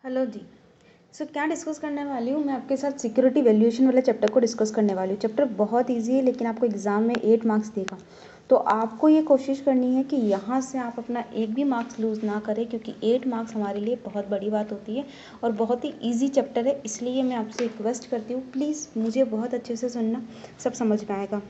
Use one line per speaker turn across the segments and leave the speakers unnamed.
Hello जी। क्या discuss करने वाली हूँ मैं आपके साथ सिक्योरिटी वैल्यूएशन वाले चैप्टर को डिस्कस करने वाली हूँ। चैप्टर बहुत इजी है लेकिन आपको एग्जाम में 8 मार्क्स देगा, तो आपको ये कोशिश करनी है कि यहाँ से आप अपना एक भी मार्क्स लूज़ ना करें, क्योंकि 8 मार्क्स हमारे लिए बहुत बड़ी बात होती है और बहुत ही ईजी चैप्टर है। इसलिए मैं आपसे रिक्वेस्ट करती हूँ, प्लीज़ मुझे बहुत अच्छे से सुनना, सब समझ में आएगा।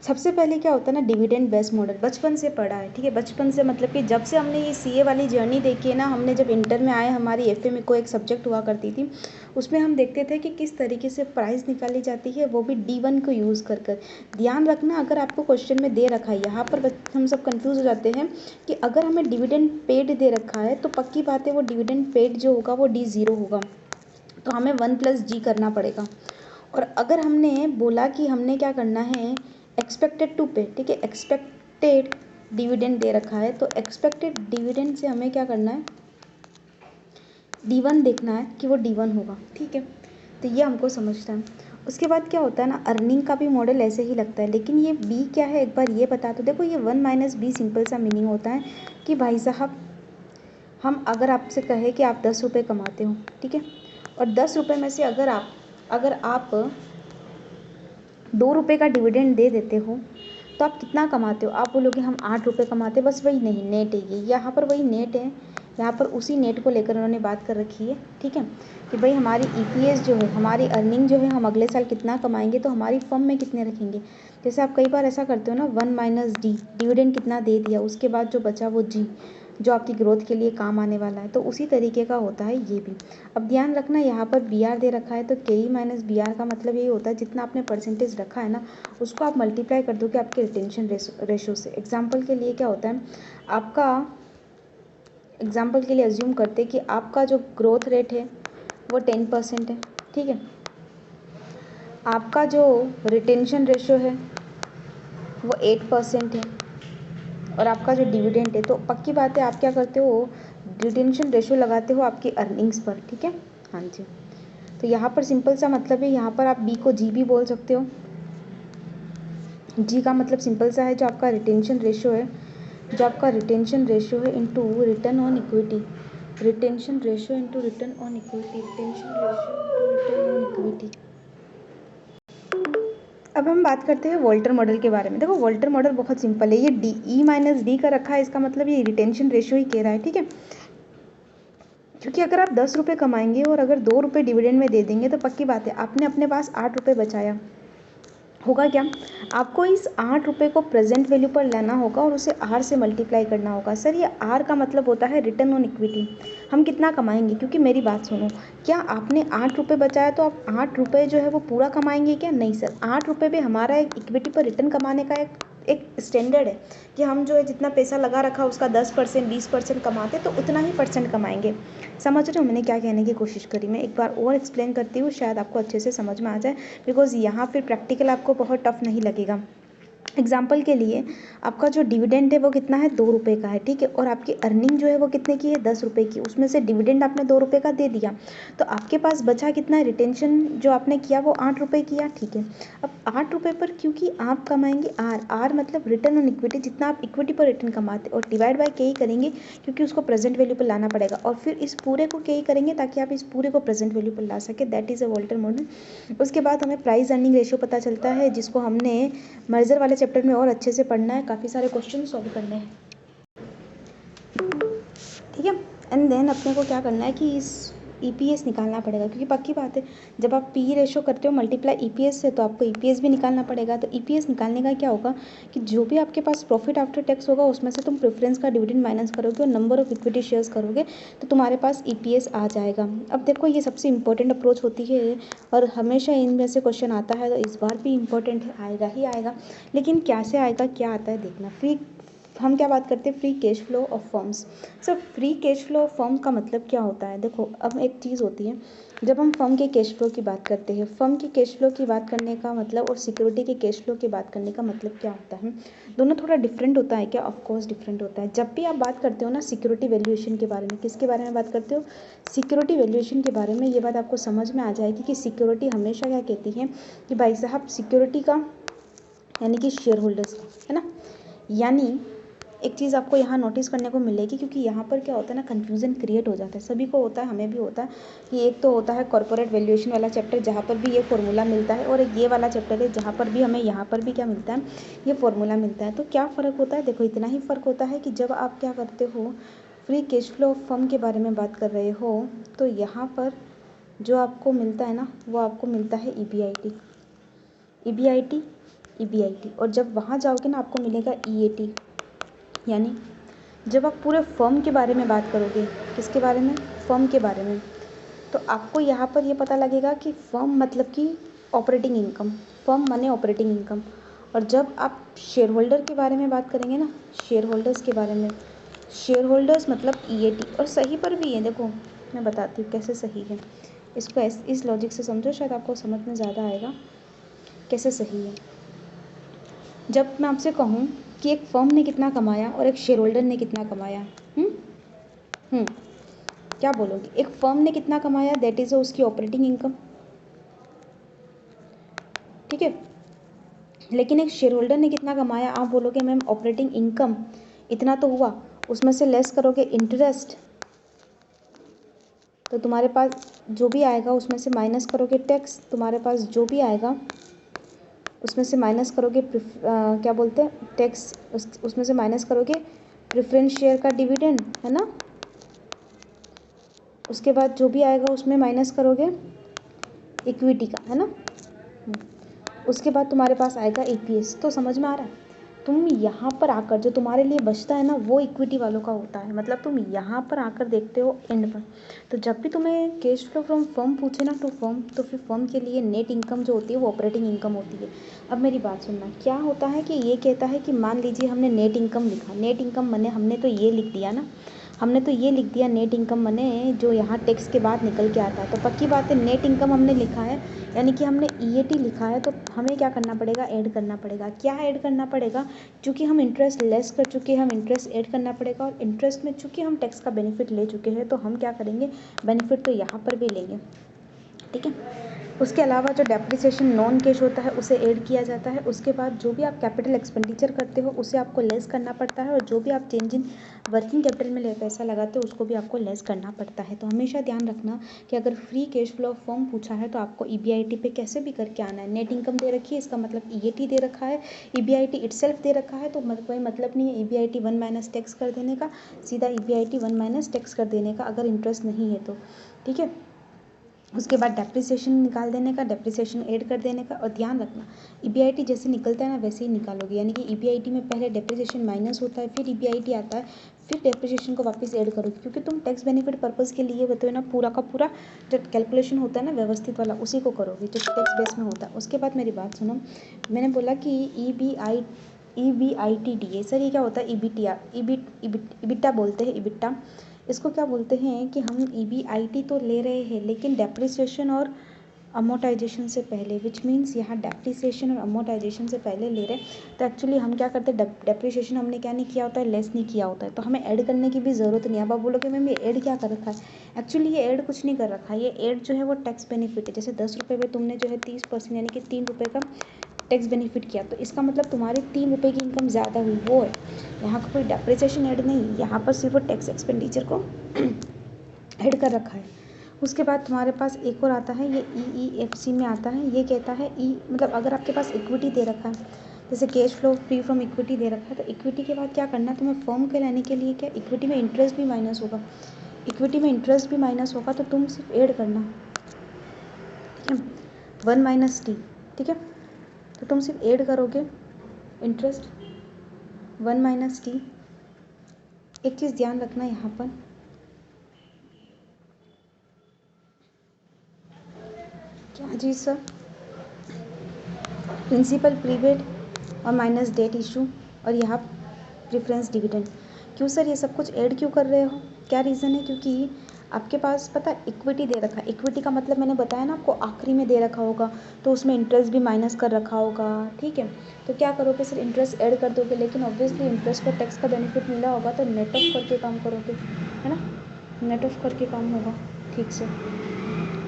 सबसे पहले क्या होता है ना, डिविडेंड बेस्ड मॉडल बचपन से पढ़ा है, ठीक है। बचपन से मतलब कि जब से हमने ये सीए वाली जर्नी देखी है ना, हमने जब इंटर में आए, हमारी एफए में कोई एक सब्जेक्ट हुआ करती थी, उसमें हम देखते थे कि किस तरीके से प्राइस निकाली जाती है, वो भी D1 को यूज़ कर कर। ध्यान रखना, अगर आपको क्वेश्चन में दे रखा है, यहाँ पर हम सब कंफ्यूज हो जाते हैं कि अगर हमें डिविडेंड पेड दे रखा है तो पक्की बात है वो डिविडेंड पेड जो होगा वो D0 होगा, तो हमें 1+G करना पड़ेगा। और अगर हमने बोला कि हमने क्या करना है, एक्सपेक्टेड टू पे, ठीक है, एक्सपेक्टेड डिविडेंड दे रखा है, तो एक्सपेक्टेड डिविडेंड से हमें क्या करना है, D1 देखना है कि वो D1 होगा, ठीक है। तो ये हमको समझना है। उसके बाद क्या होता है ना, अर्निंग का भी मॉडल ऐसे ही लगता है, लेकिन ये B क्या है एक बार ये बता दो। देखो ये 1 - B सिंपल सा मीनिंग होता है कि भाई साहब, हम अगर आपसे कहे कि आप 10 रुपये कमाते हो, ठीक है, और 10 रुपये में से अगर आप 2 रुपये का डिविडेंड दे देते हो, तो आप कितना कमाते हो? आप बोलोगे हम 8 रुपये कमाते, बस वही नहीं, नेट है ये, यहाँ पर वही नेट है, यहाँ पर उसी नेट को लेकर उन्होंने बात कर रखी है, ठीक है, कि भाई हमारी ईपीएस जो है, हमारी अर्निंग जो है, हम अगले साल कितना कमाएंगे, तो हमारी फर्म में कितने रखेंगे। जैसे आप कई बार ऐसा करते हो ना, 1 - D, डिविडेंड कितना दे दिया, उसके बाद जो बचा वो G, जो आपकी ग्रोथ के लिए काम आने वाला है, तो उसी तरीके का होता है ये भी। अब ध्यान रखना, यहाँ पर BR दे रखा है, तो KE - BR का मतलब यही होता है जितना आपने परसेंटेज रखा है ना, उसको आप मल्टीप्लाई कर दोगे आपके रिटेंशन रेशो से। एग्जाम्पल के लिए क्या होता है, आपका एग्जाम्पल के लिए अज्यूम करते कि आपका जो ग्रोथ रेट है वो 10% है, ठीक है, आपका जो रिटेंशन रेशो है वो 8% है, और आपका जो डिविडेंड है, तो पक्की बात है आप क्या करते हो, रिटेंशन रेशो लगाते हो आपकी अर्निंग्स पर, ठीक है। हाँ जी, तो यहाँ पर सिंपल सा मतलब है, यहाँ पर आप B को G भी बोल सकते हो। G का मतलब सिंपल सा है, जो आपका रिटेंशन रेशो है, जो आपका रिटेंशन रेशो है into return on equity, retention ratio into return on equity, retention ratio into return on equity. अब हम बात करते हैं वॉल्टर मॉडल के बारे में। देखो वॉल्टर मॉडल बहुत सिंपल है, ये E - D का रखा है, इसका मतलब ये रिटेंशन रेशो ही कह रहा है, ठीक है। क्योंकि अगर आप 10 रुपये कमाएंगे और अगर 2 रुपये डिविडेंड में दे देंगे, तो पक्की बात है आपने अपने पास 8 रुपये बचाया होगा। क्या आपको इस 8 रुपये को प्रेजेंट वैल्यू पर लाना होगा और उसे R से मल्टीप्लाई करना होगा। सर ये R का मतलब होता है रिटर्न ऑन इक्विटी, हम कितना कमाएंगे। क्योंकि मेरी बात सुनो, क्या आपने 8 रुपये बचाया तो आप 8 रुपये जो है वो पूरा कमाएंगे क्या? नहीं सर, 8 रुपये भी हमारा एक इक्विटी पर रिटर्न कमाने का एक स्टैंडर्ड है कि हम जो है जितना पैसा लगा रखा उसका 10% 20% कमाते, तो उतना ही परसेंट कमाएंगे। समझ रहे हो मैंने क्या कहने की कोशिश करी? मैं एक बार और एक्सप्लेन करती हूँ, शायद आपको अच्छे से समझ में आ जाए, बिकॉज यहाँ फिर प्रैक्टिकल आपको बहुत टफ नहीं लगेगा। एग्जाम्पल के लिए आपका जो डिविडेंड है वो कितना है, 2 रुपये का है, ठीक है, और आपकी अर्निंग जो है वो कितने की है, 10 रुपये की, उसमें से डिविडेंड आपने 2 रुपये का दे दिया, तो आपके पास बचा कितना है, रिटेंशन जो आपने किया वो 8 रुपये किया, ठीक है। अब 8 रुपये पर क्योंकि आप कमाएंगे आर मतलब रिटर्न ऑन इक्विटी, जितना आप इक्विटी पर रिटर्न कमाते, और डिवाइड बाय के ही करेंगे क्योंकि उसको प्रेजेंट वैल्यू पर लाना पड़ेगा, और फिर इस पूरे को के ही करेंगे ताकि आप इस पूरे को प्रेजेंट वैल्यू पर ला सके। That is a Walter model. उसके बाद हमें प्राइस अर्निंग रेशियो पता चलता है, जिसको हमने मर्जर वाले चैप्टर में और अच्छे से पढ़ना है, काफ़ी सारे क्वेश्चन सॉल्व करने हैं, ठीक है। एंड देन अपने को क्या करना है कि इस ईपीएस निकालना पड़ेगा, क्योंकि पक्की बात है जब आप पी रेशो करते हो मल्टीप्लाई ईपीएस से, तो आपको ईपीएस भी निकालना पड़ेगा। तो ईपीएस निकालने का क्या होगा कि जो भी आपके पास प्रॉफिट आफ्टर टैक्स होगा उसमें से तुम प्रेफरेंस का डिविडेंड माइनस करोगे और नंबर ऑफ इक्विटी शेयर्स करोगे, तो तुम्हारे पास ईपीएस आ जाएगा। अब देखो ये सबसे इंपॉर्टेंट अप्रोच होती है और हमेशा इनमें से क्वेश्चन आता है, तो इस बार भी इंपॉर्टेंट है, आएगा ही आएगा, लेकिन कैसे आएगा, क्या आता है देखना। हम क्या बात करते हैं, free cash flow of firms. Sir free cash flow of firm का मतलब क्या होता है? देखो अब एक चीज़ होती है, जब हम फर्म के कैश फ्लो की बात करते हैं, फर्म के कैश फ्लो की बात करने का मतलब और सिक्योरिटी के कैश फ्लो की बात करने का मतलब क्या होता है, दोनों थोड़ा डिफरेंट होता है क्या? ऑफकोर्स डिफरेंट होता है। जब भी आप बात करते हो ना सिक्योरिटी वैल्यूएशन के बारे में, किसके बारे में बात करते हो, सिक्योरिटी वैल्यूएशन के बारे में, ये बात आपको समझ में आ जाएगी कि सिक्योरिटी हमेशा क्या कहती है कि भाई साहब सिक्योरिटी का यानी कि शेयर होल्डर्स का, है ना, यानी एक चीज़ आपको यहाँ नोटिस करने को मिलेगी, क्योंकि यहाँ पर क्या होता है ना, कन्फ्यूज़न क्रिएट हो जाता है, सभी को होता है, हमें भी होता है कि एक तो होता है कॉर्पोरेट वैल्यूएशन वाला चैप्टर जहाँ पर भी ये फॉर्मूला मिलता है, और एक ये वाला चैप्टर है जहाँ पर भी हमें यहाँ पर भी क्या मिलता है, ये फॉर्मूला मिलता है। तो क्या फ़र्क होता है, देखो इतना ही फ़र्क होता है कि जब आप क्या करते हो, free cash flow of firm के बारे में बात कर रहे हो, तो यहाँ पर जो आपको मिलता है ना, वो आपको मिलता है EBIT, EBIT, EBIT, और जब वहाँ जाओगे ना आपको मिलेगा EAT। यानी जब आप पूरे फर्म के बारे में बात करोगे, किसके बारे में, फर्म के बारे में, तो आपको यहाँ पर ये पता लगेगा कि फर्म मतलब कि ऑपरेटिंग इनकम, फर्म माने ऑपरेटिंग इनकम। और जब आप शेयर होल्डर के बारे में बात करेंगे ना, शेयर होल्डर्स के बारे में, शेयर होल्डर्स मतलब EAT। और सही पर भी है, देखो मैं बताती हूँ कैसे सही है, इसको इस लॉजिक से समझो, शायद आपको समझ में ज़्यादा आएगा कैसे सही है। जब मैं आपसे कहूँ कि एक फर्म ने कितना कमाया और एक शेयर होल्डर ने कितना कमाया, क्या बोलोगे, एक फर्म ने कितना कमाया, दैट इज़ उसकी ऑपरेटिंग इनकम, ठीक है, लेकिन एक शेयर होल्डर ने कितना कमाया, आप बोलोगे मैम ऑपरेटिंग इनकम इतना तो हुआ, उसमें से लेस करोगे इंटरेस्ट, तो तुम्हारे पास जो भी आएगा उसमें से माइनस करोगे टैक्स, तुम्हारे पास जो भी आएगा उसमें से माइनस करोगे क्या बोलते हैं टैक्स, उसमें से माइनस करोगे प्रेफरेंस शेयर का डिविडेंड, है ना, उसके बाद जो भी आएगा उसमें माइनस करोगे इक्विटी का, है ना, उसके बाद तुम्हारे पास आएगा EPS। तो समझ में आ रहा है, तुम यहाँ पर आकर जो तुम्हारे लिए बचता है ना, वो इक्विटी वालों का होता है, मतलब तुम यहाँ पर आकर देखते हो एंड पर। तो जब भी तुम्हें कैश फ्लो फ्रॉम फर्म पूछे ना टू फर्म, तो फिर फर्म के लिए नेट इनकम जो होती है वो ऑपरेटिंग इनकम होती है। अब मेरी बात सुनना, क्या होता है कि ये कहता है कि मान लीजिए हमने नेट इनकम लिखा, नेट इनकम मने हमने तो ये लिख दिया ना, हमने तो ये लिख दिया नेट इनकम मने जो यहाँ टैक्स के बाद निकल के आता है। तो पक्की बात है नेट इनकम हमने लिखा है, यानी कि हमने EAT लिखा है, तो हमें क्या करना पड़ेगा, ऐड करना पड़ेगा। क्या ऐड करना पड़ेगा, चूँकि हम इंटरेस्ट लेस कर चुके हैं, हम इंटरेस्ट ऐड करना पड़ेगा, और इंटरेस्ट में चूँकि हम टैक्स का बेनिफिट ले चुके हैं, तो हम क्या करेंगे, बेनिफिट तो यहाँ पर भी लेंगे, ठीक है। उसके अलावा जो डेप्रिसिएशन नॉन कैश होता है उसे ऐड किया जाता है। उसके बाद जो भी आप कैपिटल एक्सपेंडिचर करते हो उसे आपको लेस करना पड़ता है, और जो भी आप चेंज इन वर्किंग कैपिटल में पैसा लगाते हो उसको भी आपको लेस करना पड़ता है। तो हमेशा ध्यान रखना कि अगर free cash flow of firm पूछा है तो आपको EBIT पे कैसे भी करके आना है। नेट इनकम दे रखी है, इसका मतलब EAT दे रखा है, EBIT इटसेल्फ दे रखा है, तो कोई मतलब नहीं है EBIT 1 माइनस टैक्स कर देने का, सीधा EBIT 1 माइनस टैक्स कर देने का अगर इंटरेस्ट नहीं है तो, ठीक है। उसके बाद डेप्रिसिएशन निकाल देने का, डेप्रिसिएशन ऐड कर देने का। और ध्यान रखना EBIT जैसे निकलता है ना वैसे ही निकालोगे, यानी कि EBIT में पहले डेप्रिसिएशन माइनस होता है, फिर EBIT आता है, फिर डेप्रिसिएशन को वापस ऐड करोगे, क्योंकि तुम टैक्स बेनिफिट पर्पज़ के लिए होते हो ना, पूरा का पूरा जो कैलकुलेशन होता है ना व्यवस्थित वाला उसी को करोगे जो टैक्स बेस में होता है। उसके बाद मेरी बात सुनो, मैंने बोला कि EBITDA सर ये क्या होता है, EBITDA बोलते हैं, EBITDA इसको क्या बोलते हैं कि हम EBIT तो ले रहे हैं लेकिन डेप्रिसिएशन और अमोटाइजेशन से पहले, विच मीन्स यहाँ डेप्रिसिएशन और अमोटाइजेशन से पहले ले रहे हैं। तो एक्चुअली हम क्या करते हैं, डेप्रिसिएशन हमने क्या नहीं किया होता है, लेस नहीं किया होता है, तो हमें ऐड करने की भी ज़रूरत नहीं है। अब आप बोलोगे मैम ये ऐड क्या कर रखा है, एक्चुअली ये ऐड कुछ नहीं कर रखा है, ये ऐड जो है वो टैक्स बेनिफिट है। जैसे 10 रुपये में तुमने जो है 30% यानी कि 3 रुपये का टैक्स बेनिफिट किया, तो इसका मतलब तुम्हारी 3 रुपये की इनकम ज़्यादा हुई, वो है। यहाँ का कोई डेप्रिसिएशन ऐड नहीं, यहाँ पर सिर्फ वो टैक्स एक्सपेंडिचर को ऐड कर रखा है। उसके बाद तुम्हारे पास एक और आता है, ये EEFC में आता है। ये कहता है मतलब अगर आपके पास इक्विटी दे रखा है, जैसे cash flow free from equity दे रखा है, तो इक्विटी के बाद क्या करना है तुम्हें, फर्म के लाने के लिए क्या, इक्विटी में इंटरेस्ट भी माइनस होगा, इक्विटी में इंटरेस्ट भी माइनस होगा, तो तुम सिर्फ ऐड करना, ठीक है, 1 माइनस T, ठीक है। तो तुम सिर्फ ऐड करोगे इंटरेस्ट 1 माइनस T। एक चीज़ ध्यान रखना यहाँ पर, क्या जी सर, प्रिंसिपल प्रीपेड और माइनस डेट इशू और यहाँ प्रेफरेंस डिविडेंड। क्यों सर ये सब कुछ ऐड क्यों कर रहे हो, क्या रीज़न है, क्योंकि आपके पास पता है इक्विटी दे रखा है। इक्विटी का मतलब मैंने बताया ना आपको, आखिरी में दे रखा होगा तो उसमें इंटरेस्ट भी माइनस कर रखा होगा, ठीक है। तो क्या करोगे, सिर्फ इंटरेस्ट ऐड कर दोगे, लेकिन ऑब्वियसली इंटरेस्ट पर टैक्स का बेनिफिट मिला होगा तो नेट ऑफ करके काम करोगे, है ना, नेट ऑफ करके काम होगा ठीक से।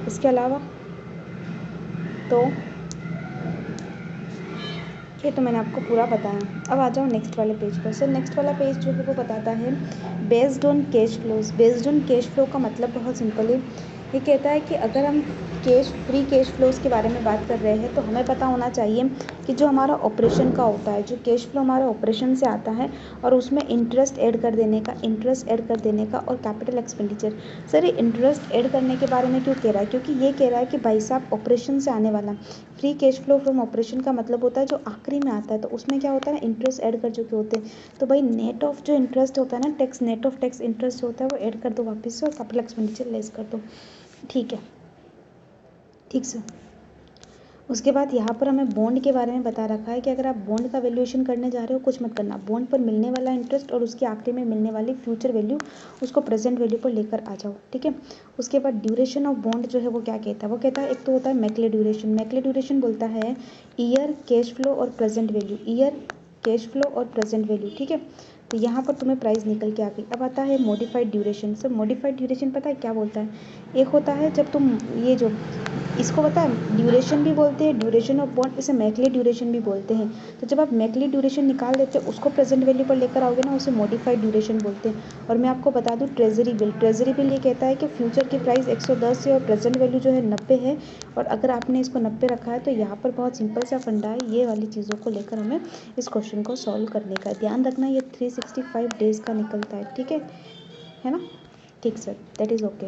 इसके अलावा तो ये तो मैंने आपको पूरा बताया। अब आ जाओ नेक्स्ट वाले पेज पर। सर नेक्स्ट वाला पेज जो है वो बताता है based on cash flows. Based on cash flow का मतलब बहुत सिंपल है, ये कहता है कि अगर हम फ्री कैश फ्लोज के बारे में बात कर रहे हैं तो हमें पता होना चाहिए कि जो हमारा ऑपरेशन का होता है, जो कैश फ्लो हमारा ऑपरेशन से आता है और उसमें इंटरेस्ट ऐड कर देने का और कैपिटल एक्सपेंडिचर। सर ये इंटरेस्ट ऐड करने के बारे में क्यों कह रहा है? क्योंकि ये कह रहा है कि भाई साहब ऑपरेशन से आने वाला free cash flow from operation का मतलब होता है जो आखिरी में आता है, तो उसमें क्या होता है ना, इंटरेस्ट ऐड कर चुके होते हैं। तो भाई नेट ऑफ जो इंटरेस्ट होता है ना, tax net of tax interest होता है वो ऐड कर दो वापस से और कैपिटल एक्सपेंडिचर लेस कर दो। ठीक है, ठीक सर। उसके बाद यहाँ पर हमें बॉन्ड के बारे में बता रखा है कि अगर आप बॉन्ड का वैल्यूएशन करने जा रहे हो, कुछ मत करना, बॉन्ड पर मिलने वाला इंटरेस्ट और उसके आखिरी में मिलने वाली फ्यूचर वैल्यू उसको प्रेजेंट वैल्यू पर लेकर आ जाओ। ठीक है। उसके बाद ड्यूरेशन ऑफ बॉन्ड जो है वो क्या कहता है? वो कहता है एक तो होता है मैक्ले ड्यूरेशन। मैक्ले ड्यूरेशन बोलता है ईयर, कैश फ्लो और present value. Year, cash flow और प्रेजेंट वैल्यू। ठीक है। तो यहाँ पर तुम्हें प्राइस निकल के आ गई। अब आता है modified duration. Sir modified duration पता है क्या बोलता है? एक होता है जब तुम ये जो इसको पता है ड्यूरेशन भी बोलते हैं, ड्यूरेशन ऑफ बॉन्ड, इसे मैक्ले ड्यूरेशन भी बोलते हैं। तो जब आप मैक्ले ड्यूरेशन निकाल देते हो उसको प्रेजेंट वैल्यू पर लेकर आओगे ना, उसे मॉडिफाइड ड्यूरेशन बोलते हैं। और मैं आपको बता दूं ट्रेजरी बिल, ट्रेजरी बिल ये कहता है कि फ्यूचर की प्राइस 110 है और प्रेजेंट वैल्यू जो है 90 है, और अगर आपने इसको 90 रखा है तो यहाँ पर बहुत सिंपल सा फंडा है, ये वाली चीज़ों को लेकर हमें इस क्वेश्चन को सॉल्व करने का ध्यान रखना। ये 365 डेज का निकलता है। ठीक है ना? ठीक सर, दैट इज़ ओके।